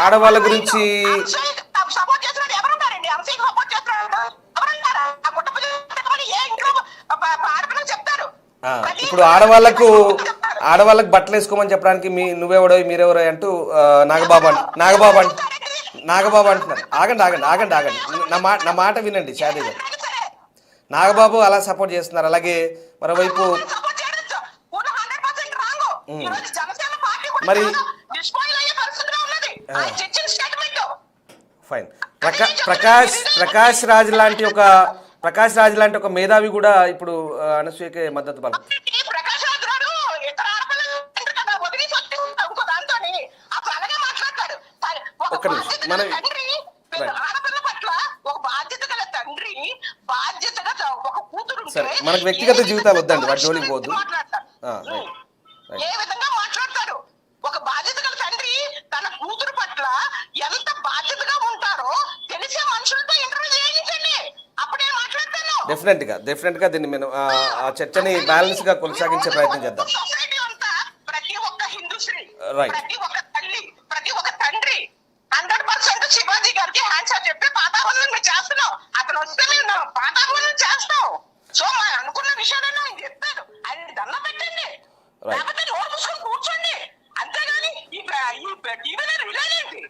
ఆడవాళ్ళ గురించి సపోర్ట్ చేస్తున్నాడు ఎవరున్నారండి? అంశీకి సపోర్ట్ చేస్తున్నాడు ఎవరున్నారా? ఆ కుటుంబ ఏ ఇంట్లో ఆడపిల్లలు చెప్తారు. ఇప్పుడు ఆడవాళ్ళకు బట్టలు వేసుకోమని చెప్పడానికి నువ్వెవడో మీరెవరో అంటూ నాగబాబు అంటున్నారు. ఆగండి ఆగండి ఆగండి ఆగండి నా మాట వినండి షాదీ గారు. నాగబాబు అలా సపోర్ట్ చేస్తున్నారు. అలాగే మరోవైపు మరి ఫైన్ ప్రకాష్ రాజ్ లాంటి ఒక మేధావి కూడా ఇప్పుడు అనసూయకే మద్దతు పలుకు. ఒక్క నిమిషం మనం సరే, మనకు వ్యక్తిగత జీవితాలు వద్దండి, వాటి జోలికి పోద్దు. ఏ విధంగా మాట్లాడతాడు? ఒక బాధ్యత గల తండ్రి తన కూతురు పట్ల ఎంత బాధ్యతగా ఉంటారో తెలిసే మనుషులతో ఇంటర్వ్యూ చేయించండి, అప్పుడే మాట్లాడతాను. డెఫినెట్ గా దీన్ని మేము ఆ చర్చని బ్యాలెన్స్ గా కొనసాగించే ప్రయత్నం చేద్దాం. సొసైటీ అంతా ప్రతి ఒక్క హిందూ స్త్రీ, రైట్, ప్రతి ఒక్క తల్లి, ప్రతి ఒక్క తండ్రి 100% శివాజీ గారికి హ్యాండ్స్ చెప్పి పాతావనం చేస్తున్నాం. అతను వస్తే మేము పాతావనం చేస్తాం. సో అనుకున్న విషయాలను ఆయన చెప్తాడు, ఆయన దండ పెట్టండి, లేకపోతే నోరు మూసుకొని కూర్చోండి. అంతేగాని ఈ టీవీలో రిలేనేంటి?